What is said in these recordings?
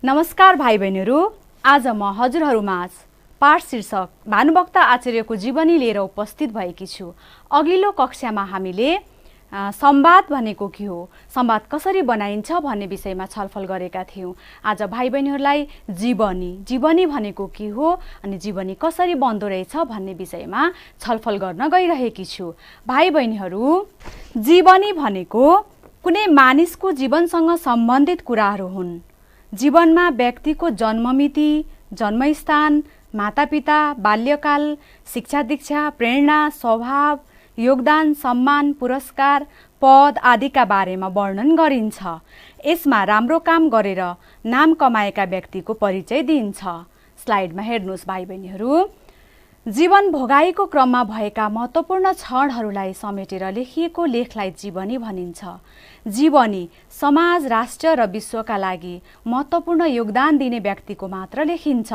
नमस्कार भाइ बहिनीहरू, आज म हजुरहरूमाझ पाठ शीर्षक भानुभक्त आचार्यको जीवनी लिएर उपस्थित भएकी छु। अघिल्लो कक्षामा हामीले संवाद भनेको के हो, संवाद कसरी बनाइन्छ भन्ने विषयमा छलफल गरेका थियौँ। आज भाइ बहिनीहरूलाई जीवनी भनेको के हो अनि जीवनी कसरी बन्दो रहेछ भन्ने विषयमा छलफल गर्न गइरहेकी छु। भाइ बहिनीहरू, जीवनी भनेको कुनै मानिसको जीवनसँग सम्बन्धित कुराहरू हुन्। जीवनमा व्यक्तिको जन्ममिति, जन्मस्थान, मातापिता, बाल्यकाल, शिक्षा दीक्षा, प्रेरणा, स्वभाव, योगदान, सम्मान, पुरस्कार, पद आदिका बारेमा वर्णन गरिन्छ। यसमा राम्रो काम गरेर नाम कमाएका व्यक्तिको परिचय दिइन्छ। स्लाइडमा हेर्नुहोस् भाइ बहिनीहरू, जीवन भोगाईको क्रममा भएका महत्त्वपूर्ण क्षणहरूलाई समेटेर लेखिएको लेखलाई जीवनी भनिन्छ। जीवनी समाज, राष्ट्र र विश्वका लागि महत्त्वपूर्ण योगदान दिने व्यक्तिको मात्र लेखिन्छ।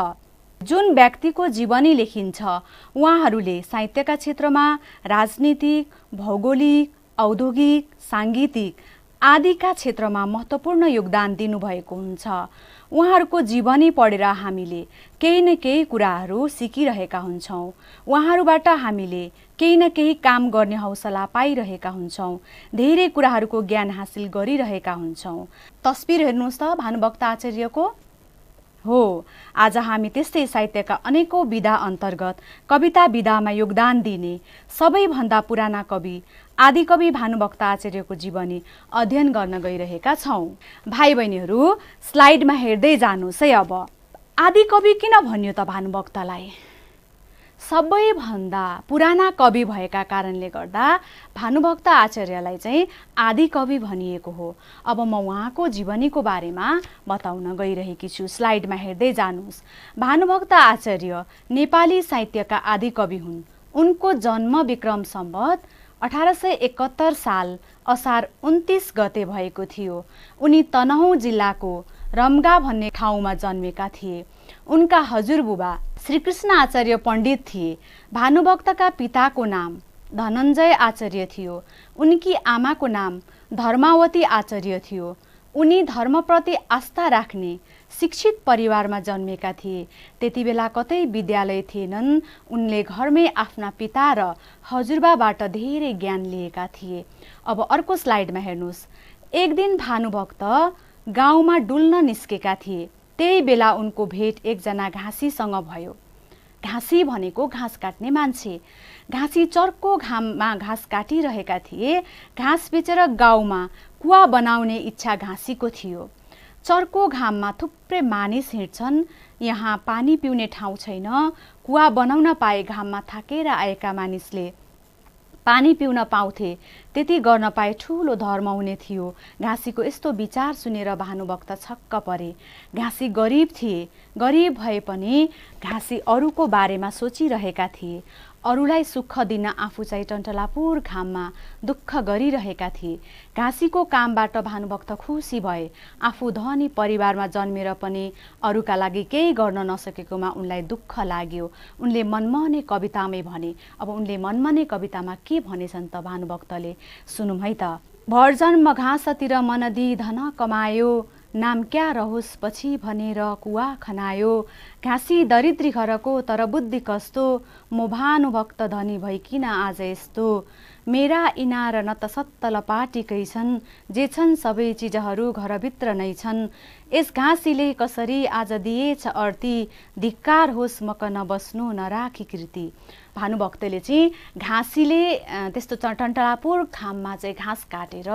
जुन व्यक्तिको जीवनी लेखिन्छ उहाँहरूले साहित्यका क्षेत्रमा राजनीतिक, भौगोलिक, औद्योगिक, साङ्गीतिक आदिका क्षेत्रमा महत्त्वपूर्ण योगदान दिनुभएको हुन्छ। उहाँहरूको जीवनी पढेर हामीले केही न केही कुराहरू सिकिरहेका हुन्छौँ। उहाँहरूबाट हामीले केही न केही काम गर्ने हौसला पाइरहेका हुन्छौँ। धेरै कुराहरूको ज्ञान हासिल गरिरहेका हुन्छौँ। तस्बिर हेर्नुहोस् त भानुभक्त आचार्यको हो। आज हामी त्यस्तै साहित्यका अनेकौं विधा अन्तर्गत कविता विधामा योगदान दिने सबैभन्दा पुराना कवि आदिकवि भानुभक्त आचार्यको जीवनी अध्ययन गर्न गइरहेका छौँ। भाइ बहिनीहरू, स्लाइडमा हेर्दै जानुहोस् है। अब आदिकवि किन भनियो त भानुभक्तलाई? सबैभन्दा पुराना कवि भएका कारणले गर्दा भानुभक्त आचार्यलाई चाहिँ आदिकवि भनिएको हो। अब म उहाँको जीवनीको बारेमा बताउन गइरहेकी छु। स्लाइडमा हेर्दै जानुहोस्। भानुभक्त आचार्य नेपाली साहित्यका आदिकवि हुन्। उनको जन्म विक्रम सम्वत 1871 साल असार 29 गते भएको थियो। उनी तनहुँ जिल्लाको रम्गा भन्ने ठाउँमा जन्मेका थिए। उनका हजुरबुबा श्रीकृष्ण आचार्य पण्डित थिए। भानुभक्तका पिताको नाम धनञ्जय आचार्य थियो। उनकी आमाको नाम धर्मावती आचार्य थियो। उनी धर्मप्रति आस्था राख्ने शिक्षित परिवारमा जन्मेका थिए। त्यति बेला कतै विद्यालय थिएनन्। उनले घरमै आफ्ना पिता र हजुरबाबाट धेरै ज्ञान लिएका थिए। अब अर्को स्लाइडमा हेर्नुहोस्। एक दिन भानुभक्त गाउँमा डुल्न निस्केका थिए। त्यही बेला उनको भेट एकजना घाँसीसँग भयो। घाँसी भनेको घाँस काट्ने मान्छे। घाँसी चर्को घाममा घाँस काटिरहेका थिए। घाँस बेचेर गाउँमा कुवा बनाउने इच्छा घाँसीको थियो। चर्को घाममा थुप्रै मानिस हिँड्छन्। यहाँ पानी पिउने ठाउँ छैन। कुवा बनाउन पाए घाममा थाकेर आएका मानिसले पानी पिउन पाउँथे। त्यति गर्न पाए ठुलो धर्म हुने थियो। घाँसीको यस्तो विचार सुनेर भानुभक्त छक्क परे। घाँसी गरिब थिए। गरिब भए पनि घाँसी अरूको बारेमा सोचिरहेका थिए। अरूलाई सुख दिन आफू चाहिँ टन्टलापुर घाममा दुःख गरिरहेका थिए। घाँसीको कामबाट भानुभक्त खुसी भए। आफू धनी परिवारमा जन्मेर पनि अरूका लागि केही गर्न नसकेकोमा उनलाई दुःख लाग्यो। उनले मनमने कवितामै भने। अब उनले मनमने कवितामा के भनेछन् त भानुभक्तले, सुनौँ है त। भरजन्म घाँसतिर मन दिई धन कमायो, नाम क्या रहोस् पछि भनेर कुवा खनायो। घाँसी दरिद्री घरको तर बुद्धि कस्तो, म भानुभक्त धनी भई किन आज यस्तो। मेरा इनार न त सत्तल पाटीकै छन्, जे छन् सबै चिजहरू घरभित्र नै छन्। यस घाँसीले कसरी आज दिएछ अर्ती, धिक्कार होस् मक नबस्नु नराखी कृति। भानुभक्तले चाहिँ घाँसीले त्यस्तो टन्टलापुर घाममा चाहिँ घाँस काटेर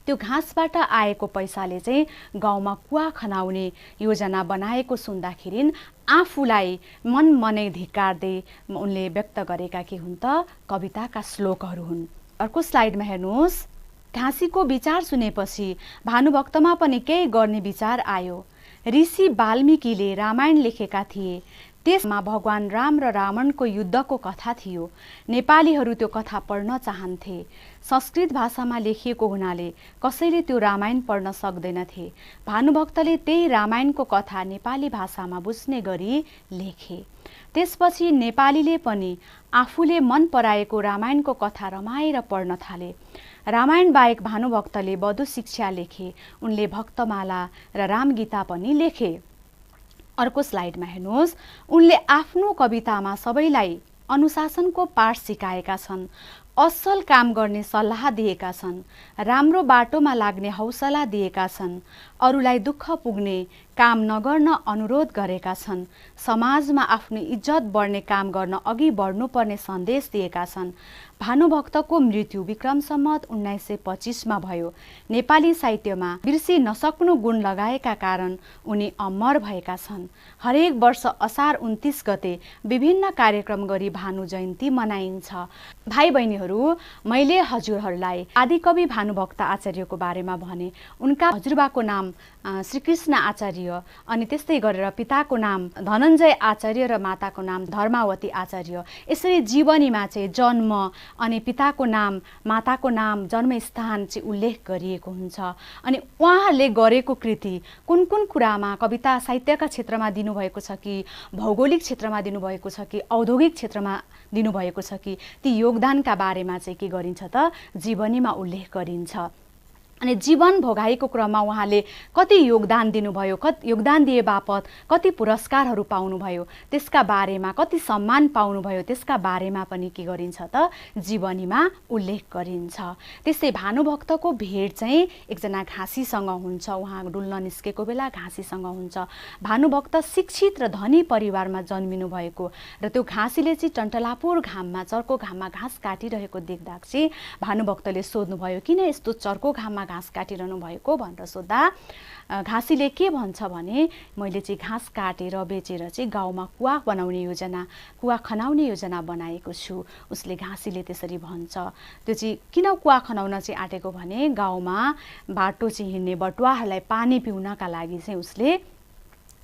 त्यो घाँसबाट आएको पैसाले चाहिँ गाउँमा कुवा खनाउने योजना बनाएको सुन्दाखेरि आफूलाई मनमनै धिक्कार्दै उनले व्यक्त गरेका के हुन् त कविताका श्लोकहरू हुन्। अर्को स्लाइडमा हेर्नुहोस्। घाँसीको विचार सुनेपछि भानुभक्तमा पनि केही गर्ने विचार आयो। ऋषि वाल्मीकिले रामायण लेखेका थिए। त्यसमा भगवान राम र रावणको युद्धको कथा थियो। नेपालीहरू त्यो कथा पढ्न चाहन्थे। संस्कृत भाषामा लेखिएको हुनाले कसैले त्यो रामायण पढ्न सक्दैनथे। भानुभक्तले त्यही रामायणको कथा नेपाली भाषामा बुझ्ने गरी लेखे। त्यसपछि नेपालीले पनि आफूले मन पराएको रामायणको कथा रमाएर पढ्न थाले। रामायण बाहेक भानुभक्तले बधु शिक्षा लेखे। उनले भक्तमाला र रामगीता पनि लेखे। अर्को स्लाइडमा हेर्नुहोस्, उनले आफ्नो कवितामा सबैलाई अनुशासनको पाठ सिकाएका छन्, असल काम गर्ने सल्लाह दिएका छन्, राम्रो बाटोमा लाग्ने हौसला दिएका छन्, अरूलाई दुःख पुग्ने काम नगर्न अनुरोध गरेका छन्, समाजमा आफ्नो इज्जत बढ्ने काम गर्न अघि बढ्नुपर्ने सन्देश दिएका छन्। भानुभक्तको मृत्यु विक्रम सम्वत 1925 भयो। नेपाली साहित्यमा बिर्सी नसक्नु गुण लगाएका कारण उनी अमर भएका छन्। हरेक वर्ष असार 29 गते विभिन्न कार्यक्रम गरी भानु जयन्ती मनाइन्छ। भाइ बहिनीहरू, मैले हजुरहरूलाई आदिकवि भानुभक्त आचार्यको बारेमा भने। उनका हजुरबाको नाम श्रीकृष्ण आचार्य, अनि त्यस्तै गरेर पिताको नाम धनञ्जय आचार्य र माताको नाम धर्मावती आचार्य। यसरी जीवनीमा चाहिँ जन्म अनि पिताको नाम, माताको नाम, जन्मस्थान चाहिँ उल्लेख गरिएको हुन्छ। अनि उहाँहरूले गरेको कृति कुन कुन कुरामा, कविता साहित्यका क्षेत्रमा दिनुभएको छ कि भौगोलिक क्षेत्रमा दिनुभएको छ कि औद्योगिक क्षेत्रमा दिनुभएको छ कि ती योगदानका बारेमा चाहिँ के गरिन्छ त जीवनीमा उल्लेख गरिन्छ। अनि जीवन भोगाएको क्रममा उहाँले कति योगदान दिनुभयो, योगदान दिए बापत कति पुरस्कारहरू पाउनुभयो, त्यसका बारेमा कति सम्मान पाउनुभयो, त्यसका बारेमा पनि के गरिन्छ त जीवनीमा उल्लेख गरिन्छ। त्यस्तै भानुभक्तको भेट चाहिँ एकजना घाँसीसँग हुन्छ। उहाँ डुल्न निस्केको बेला घाँसीसँग हुन्छ। भानुभक्त शिक्षित र धनी परिवारमा जन्मिनु भएको र त्यो घाँसीले चाहिँ टन्टलापुर घाममा, चर्को घाममा घाँस काटिरहेको देख्दा चाहिँ भानुभक्तले सोध्नुभयो, किन यस्तो चर्को घाममा घाँस काटिरहनु भएको भनेर सोद्धा घाँसीले के भन्छ भने, मैले चाहिँ घाँस काटेर बेचेर चाहिँ गाउँमा कुवा बनाउने योजना, कुवा खनाउने योजना बनाएको छु। उसले घाँसीले त्यसरी भन्छ। त्यो चाहिँ किन कुवा खनाउन चाहिँ आँटेको भने गाउँमा बाटो चाहिँ हिँड्ने बटुवाहरूलाई पानी पिउनका लागि चाहिँ उसले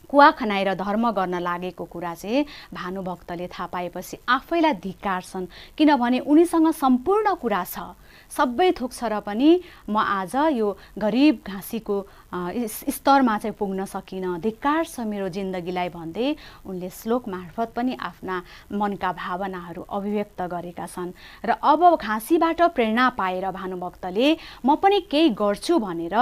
कुवा खनाएर धर्म गर्न लागेको कुरा चाहिँ भानुभक्तले थाहा पाएपछि आफैलाई धिक्कार्छन्, किनभने उनीसँग सम्पूर्ण कुरा छ, सबै थोक छ र पनि म आज यो गरिब घाँसीको स्तरमा चाहिँ पुग्न सकिनँ, धिक्कार छ मेरो जिन्दगीलाई भन्दै उनले श्लोक मार्फत पनि आफ्ना मनका भावनाहरू अभिव्यक्त गरेका छन्। र अब घाँसीबाट प्रेरणा पाएर भानुभक्तले म पनि केही गर्छु भनेर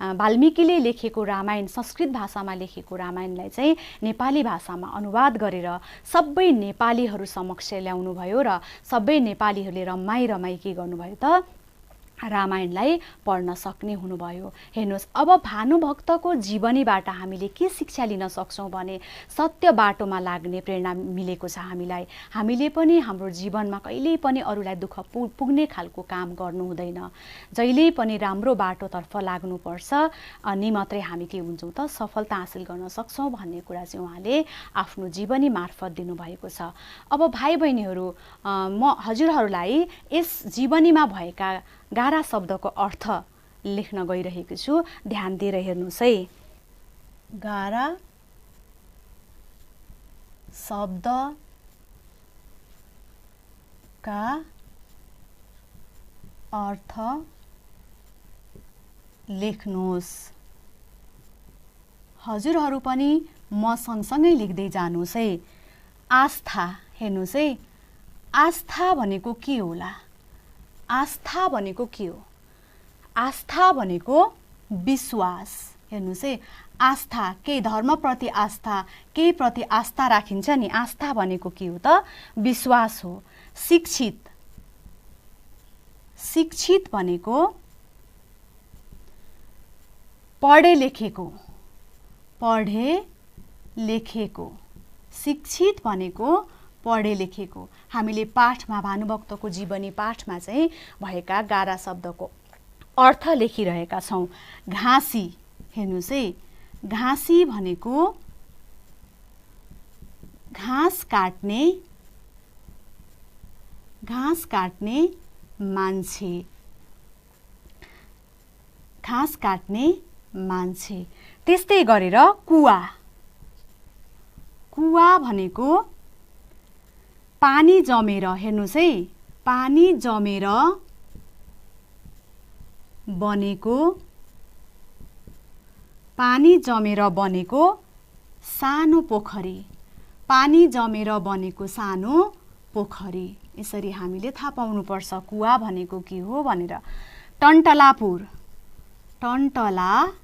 वाल्मिकीले लेखेको रामायण, संस्कृत भाषामा लेखेको रामायणलाई चाहिँ नेपाली भाषामा अनुवाद गरेर सबै नेपालीहरू समक्ष ल्याउनुभयो र सबै नेपालीहरूले रमाई के गर्नुभयो त रामायणलाई पढ्न सक्ने हुनुभयो। हेर्नुहोस्, अब भानुभक्तको जीवनीबाट हामीले के शिक्षा लिन सक्छौँ भने सत्य बाटोमा लाग्ने प्रेरणा मिलेको छ हामीलाई। हामीले पनि हाम्रो जीवनमा कहिल्यै पनि अरूलाई दुःख पुग्ने खालको काम गर्नु हुँदैन। जहिल्यै पनि राम्रो बाटोतर्फ लाग्नुपर्छ, अनि मात्रै हामी के हुन्छौँ त सफलता हासिल गर्न सक्छौँ भन्ने कुरा चाहिँ उहाँले आफ्नो जीवनी मार्फत दिनुभएको छ। अब भाइ बहिनीहरू, म हजुरहरूलाई यस जीवनीमा भएका गारा शब्दको अर्थ लेख्न गइरहेको छु। ध्यान दिएर हेर्नुहोस् है। गारा शब्दका अर्थ लेख्नुहोस्। हजुरहरू पनि म सँगसँगै लेख्दै जानुहोस् है। आस्था, हेर्नुहोस् है, आस्था भनेको के होला? आस्था भनेको के हो? आस्था भनेको विश्वास। हेर्नुहोस् है, आस्था, केही धर्मप्रति आस्था, केही प्रति आस्था राखिन्छ नि, आस्था भनेको के हो त? विश्वास हो। शिक्षित, शिक्षित भनेको पढे लेखेको, पढे लेखेको। शिक्षित भनेको पढे लेखेको। हामीले पाठमा, भानुभक्तको जीवनी पाठमा चाहिँ भएका गारा शब्दको अर्थ लेखिरहेका छौँ। घाँसी, हेर्नुहोस् है, घाँसी भनेको घाँस काट्ने, घाँस काट्ने मान्छे, घाँस काट्ने मान्छे। त्यस्तै गरेर कुवा, कुवा भनेको पानी जमेर, हेर्नुहोस् है, पानी जमेर बनेको, पानी जमेर बनेको सानो पोखरी, पानी जमेर बनेको सानो पोखरी। यसरी हामीले थाहा पाउनुपर्छ कुवा भनेको के हो भनेर। टन्टलापुर, टन्टलापुर,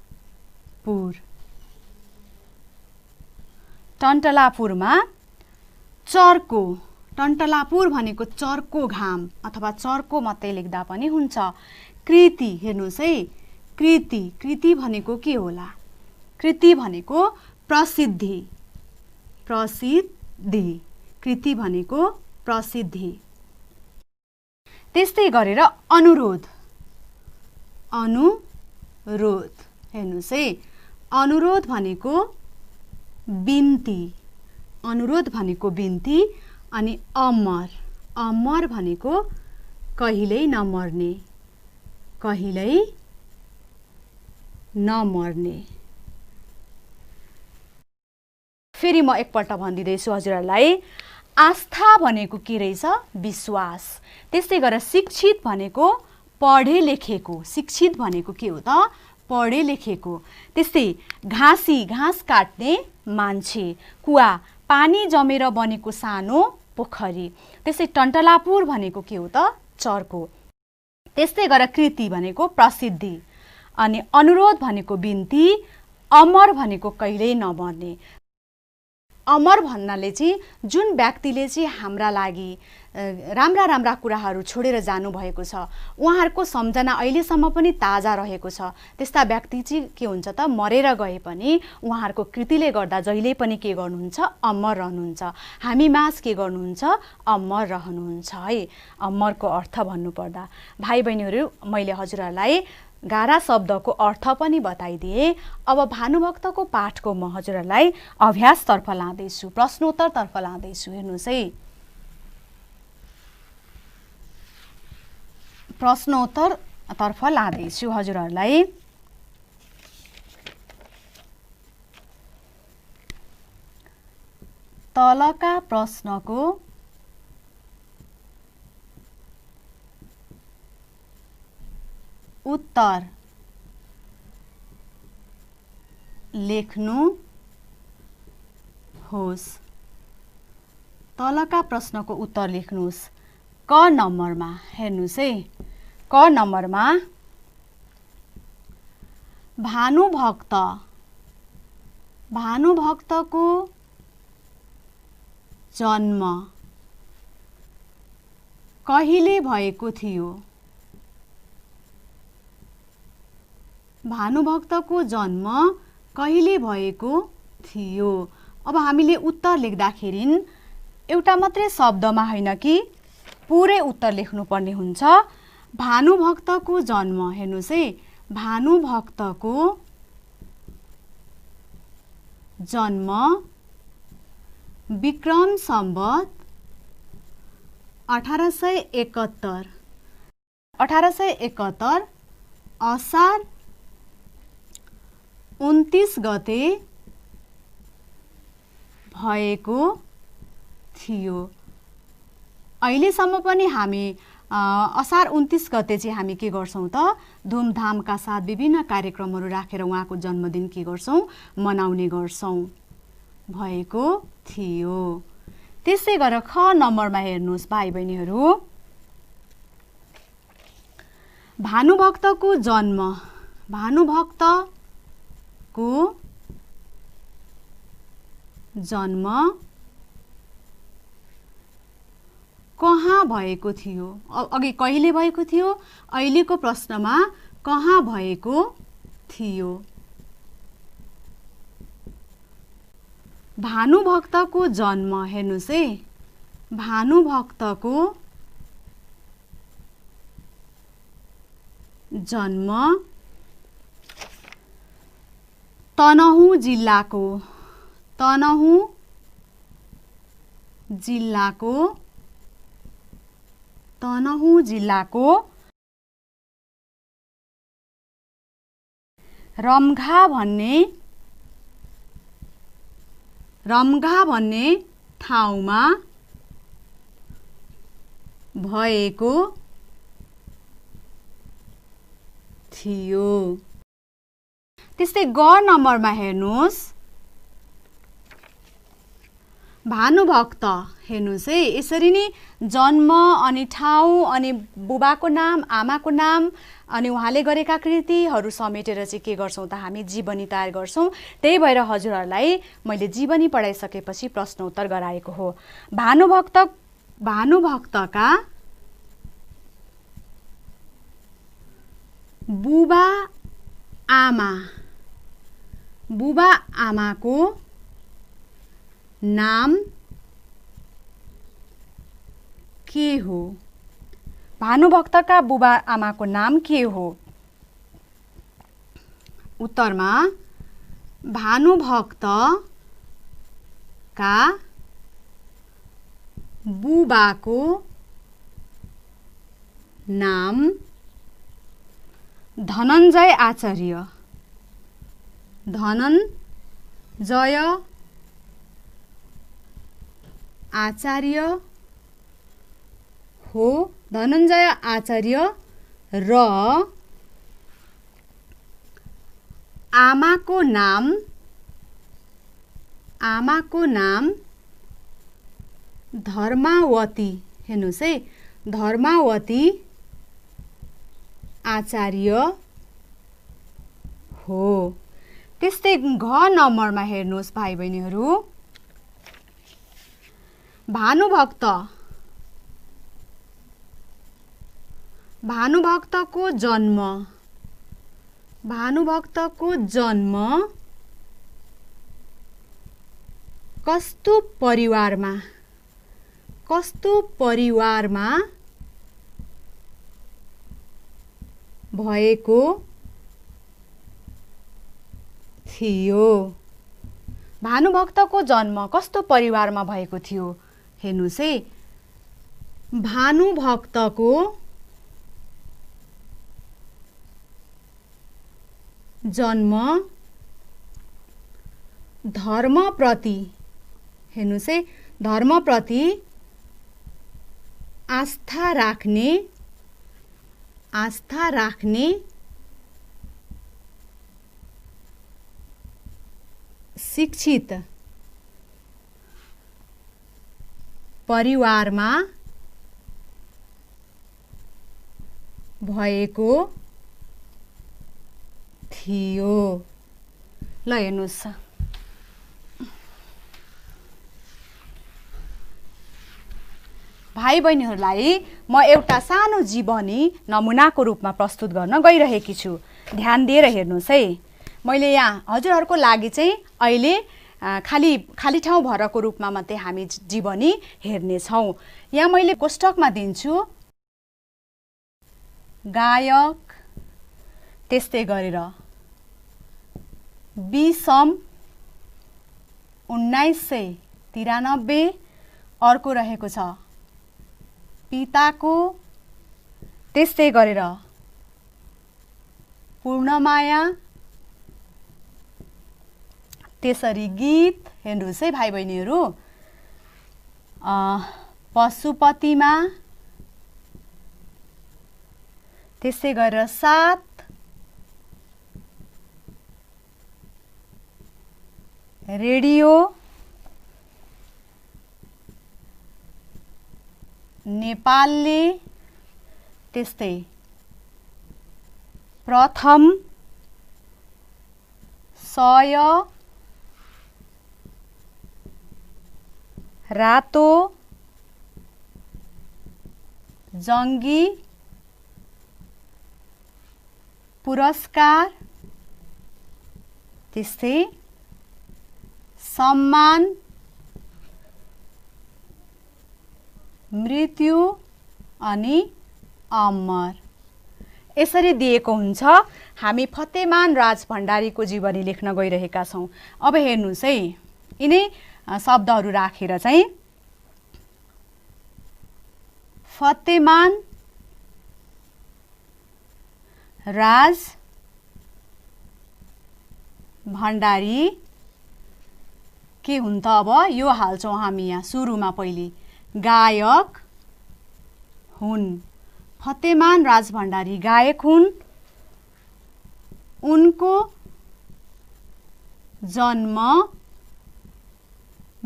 टन्टलापुरमा चर्को, टन्टलापुर भनेको चर्को घाम अथवा चर्को मात्रै लेख्दा पनि हुन्छ। कृति, हेर्नुहोस् है, कृति, कृति भनेको के होला? कृति भनेको प्रसिद्धि, प्रसिद्धि, कृति भनेको प्रसिद्धि। त्यस्तै गरेर अनुरोध, अनुरोध, हेर्नुहोस् है, अनुरोध भनेको बिन्ती, अनुरोध भनेको बिन्ती। अनि अमर, अमर भनेको कहिल्यै नमर्ने, कहिल्यै नमर्ने। फेरि म एकपल्ट भनिदिँदैछु हजुरहरूलाई। आस्था भनेको के रहेछ? विश्वास। त्यस्तै गरेर शिक्षित भनेको पढे लेखेको, शिक्षित भनेको के हो त? पढे लेखेको। त्यस्तै घाँसी, घाँस काट्ने मान्छे। कुवा, पानी जमेर बनेको सानो पोखरी। त्यस्तै टन्टलापुर भनेको के हो त? चर्को। त्यस्तै गरेर कृति भनेको प्रसिद्धि, अनि अनुरोध भनेको बिन्ती, अमर भनेको कहिल्यै नमर्ने। अमर भन्नाले चाहिँ जुन व्यक्तिले चाहिँ हाम्रा लागि राम्रा राम्रा कुराहरू छोडेर जानुभएको छ, उहाँहरूको सम्झना अहिलेसम्म पनि ताजा रहेको छ, त्यस्ता व्यक्ति चाहिँ के हुन्छ त? मरेर गए पनि उहाँहरूको कृतिले गर्दा जहिले पनि के गर्नुहुन्छ? अमर रहनुहुन्छ। हामी माझ के गर्नुहुन्छ? अमर रहनुहुन्छ है। अमरको अर्थ भन्नुपर्दा भाइ बहिनीहरू, मैले हजुरहरूलाई गारा शब्दको अर्थ पनि बताइदिए। अब भानुभक्तको पाठको म हजुरहरूलाई अभ्यासतर्फ लाँदैछु, प्रश्नोत्तरतर्फ लाँदैछु। हेर्नुहोस् है, प्रश्नोत्तरतर्फ लाँदैछु हजुरहरूलाई। तलका प्रश्नको उत्तर लेख्नुहोस्। तलका प्रश्नको उत्तर लेख्नुहोस्। क नम्बरमा, हेर्नुहोस् है, क नम्बरमा भानुभक्त, भानुभक्तको जन्म कहिले भएको थियो? भानुभक्तको जन्म कहिले भएको थियो? अब हामीले उत्तर लेख्दाखेरि एउटा मात्रै शब्दमा होइन कि पुरै उत्तर लेख्नुपर्ने हुन्छ। भानुभक्तको जन्म, हेर्नुहोस् है, भानुभक्तको जन्म विक्रम सम्वत 1871, 1871 असार 29 गते भएको थियो। अहिलेसम्म पनि हामी असार 29 गते चाहिँ हामी के गर्छौं त? धुमधामका साथ विभिन्न कार्यक्रमहरू राखेर उहाँको जन्मदिन के गर्छौं? मनाउने गर्छौं। भएको थियो। त्यसै गरेर ख नम्बरमा हेर्नुहोस् भाइ बहिनीहरू, भानुभक्तको जन्म, भानुभक्तको जन्म कहाँ भएको थियो? अघि कहिले भएको थियो, अहिलेको प्रश्नमा कहाँ भएको थियो? भानुभक्तको जन्म, हेर्नुहोस् है, भानुभक्तको जन्म तनहुँ जिल्लाको, तनहुँ जिल्लाको, तनहुँ जिल्लाको रम्घा भन्ने ठाउँमा भएको थियो। त्यस्तै ग नम्बरमा हेर्नुहोस्, भानुभक्त, हेर्नुहोस् है, यसरी नै जन्म अनि ठाउँ अनि बुबाको नाम, आमाको नाम, अनि उहाँले गरेका कृतिहरू समेटेर चाहिँ के गर्छौँ त हामी जीवनी तयार गर्छौँ। त्यही भएर हजुरहरूलाई मैले जीवनी पढाइसकेपछि प्रश्नोत्तर गराएको हो। भानुभक्तका बुबा आमाको नाम के हो? भानुभक्तका बुबा आमाको नाम के हो? उत्तरमा भानुभक्तका बुबाको नाम धनञ्जय आचार्य। धनञ्जय आचार्य हो। धनञ्जय आचार्य र आमाको नाम धर्मावती। हेर्नुस् है, धर्मावती आचार्य हो। त्यस्तै घ नम्बरमा हेर्नुहोस् भाइ बहिनीहरू, भानुभक्तको जन्म कस्तो परिवारमा भएको थियो? भानुभक्तको जन्म कस्तो परिवारमा भएको थियो? हेर्नुस् है, भानुभक्तको जन्म धर्मप्रति, हेर्नुस् है, धर्मप्रति आस्था राख्ने शिक्षित परिवारमा भएको थियो। ल हेर्नुहोस्, भाइ बहिनीहरूलाई म एउटा सानो जीवनी नमुनाको रूपमा प्रस्तुत गर्न गइरहेकी छु। ध्यान दिएर हेर्नुहोस् है। मैले यहाँ हजुरहरूको लागि चाहिँ अहिले खाली ठाउँ भरको रूपमा मात्रै हामी जीवनी हेर्नेछौँ। यहाँ मैले कोष्टकमा दिन्छु गायक, त्यस्तै गरेर सन् 1993 अर्को रहेको छ पिताको, त्यस्तै गरेर पूर्णमाया, त्यसरी गीत। हेर्नुहोस् है भाइ बहिनीहरू, पशुपतिमा, त्यसै गरेर 7, रेडियो, नेपालले, त्यस्तै प्रथम, 100, रातो, जङ्गी, पुरस्कार, त्यस्तै सम्मान, मृत्यु अनि अमर। यसरी दिएको हुन्छ। हामी फतेमान राज भण्डारीको जीवनी लेख्न गइरहेका छौँ। अब हेर्नुहोस् है, यिनै शब्दहरू राखेर चाहिँ फतेमान राज भण्डारी के हुन् त? अब यो हाल्छौँ हामी यहाँ सुरुमा। पहिले गायक हुन्। फतेमान राज भण्डारी गायक हुन्। उनको जन्म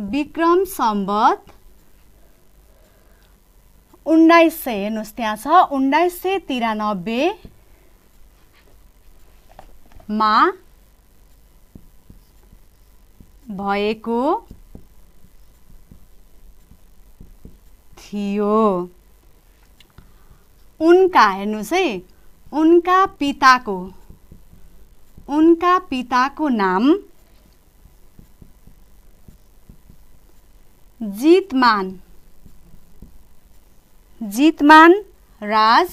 विक्रम सम्वत 1900, हेर्नुहोस् त्यहाँ छ 1993 मा भएको थियो। उनका, हेर्नुस् है, उनका पिताको नाम जितमान राज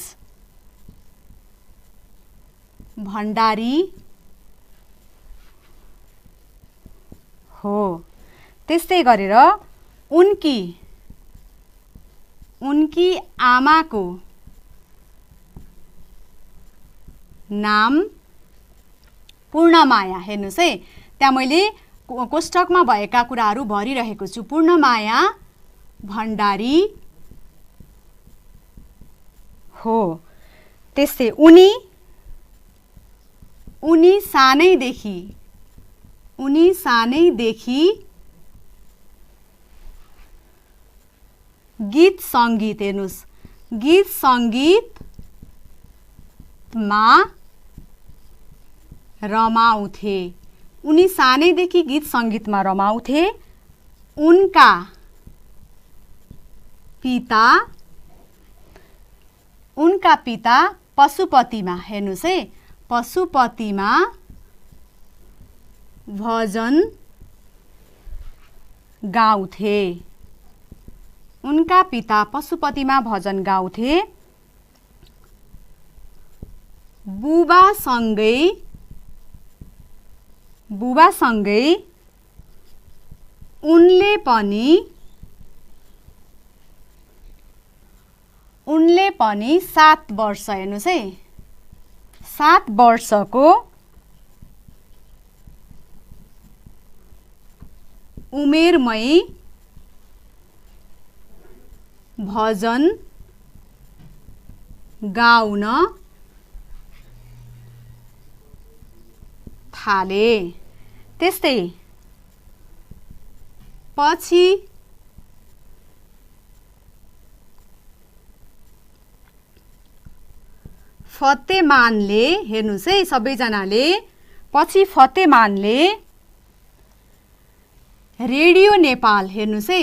भण्डारी हो। त्यस्तै गरेर उनकी आमाको नाम पूर्णमाया। हेर्नुस् है, त्यहाँ मैले कोष्टकमा भएका कुराहरू भरिरहेको छु। पूर्णमाया भण्डारी हो। त्यस्तै उनी सानैदेखि गीत सङ्गीत, हेर्नुस्, गीत सङ्गीतमा रमाउँथे। उनी सानैदेखि गीत सङ्गीतमा रमाउँथे। उनका पिता पशुपतिमा, हेर्नुस् है, पशुपतिमा भजन गाउँथे। उनका पिता पशुपतिमा भजन गाउँथे। बुबासँगै उनले पनि 7 वर्ष, हेर्नुस् है, 7 वर्षको उमेरमै भजन गाउन थाले। त्यस्तै पछि फतेमानले, हेर्नुस् है सबैजनाले, पछि फतेमानले रेडियो नेपाल, हेर्नुस् है,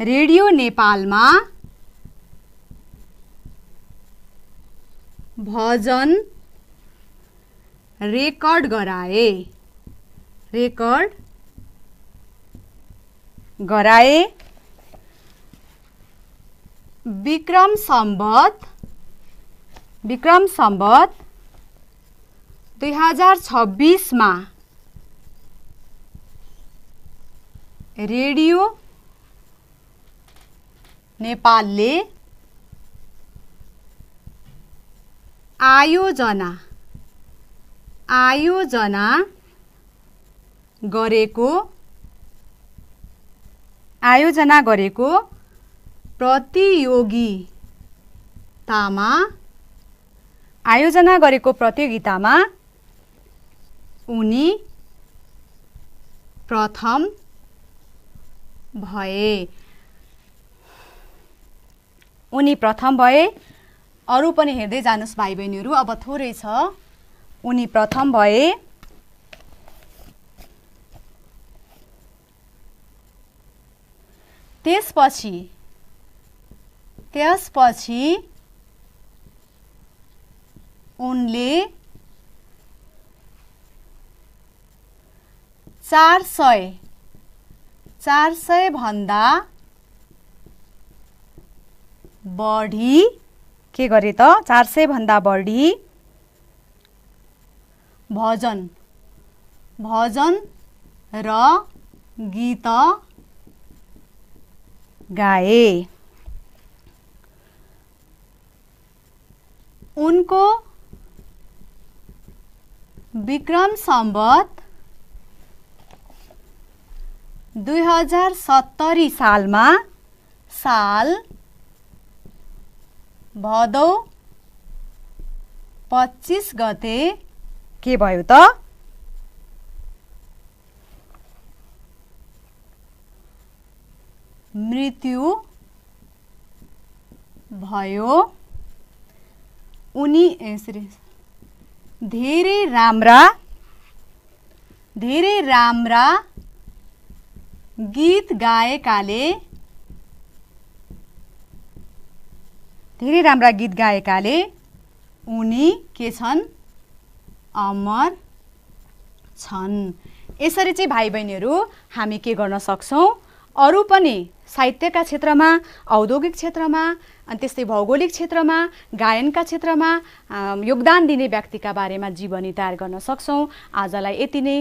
रेडियो नेपालमा भजन रेकर्ड गराए। विक्रम सम्वत 2026 मा रेडियो नेपालले आयोजना गरेको प्रतियोगितामा उनी प्रथम भए। अरू पनि हेर्दै जानुस् भाइ बहिनीहरू, अब थोरै छ। उनी प्रथम भए। त्यसपछि उनले 400 भन्दा बढी के गरे त 400 भन्दा बढी भजन र गीत गाए। उनको विक्रम सम्वत 2070 सालमा भदौ 25 गते के भयो त मृत्यु भयो। उनी धेरै राम्रा गीत गाएकाले उनी के छन्? अमर छन्। यसरी चाहिँ भाइ बहिनीहरू हामी के गर्न सक्छौँ? अरू पनि साहित्यका क्षेत्रमा, औद्योगिक क्षेत्रमा, अनि त्यस्तै भौगोलिक क्षेत्रमा, गायनका क्षेत्रमा योगदान दिने व्यक्तिका बारेमा जीवनी तयार गर्न सक्छौँ। आजलाई यति नै।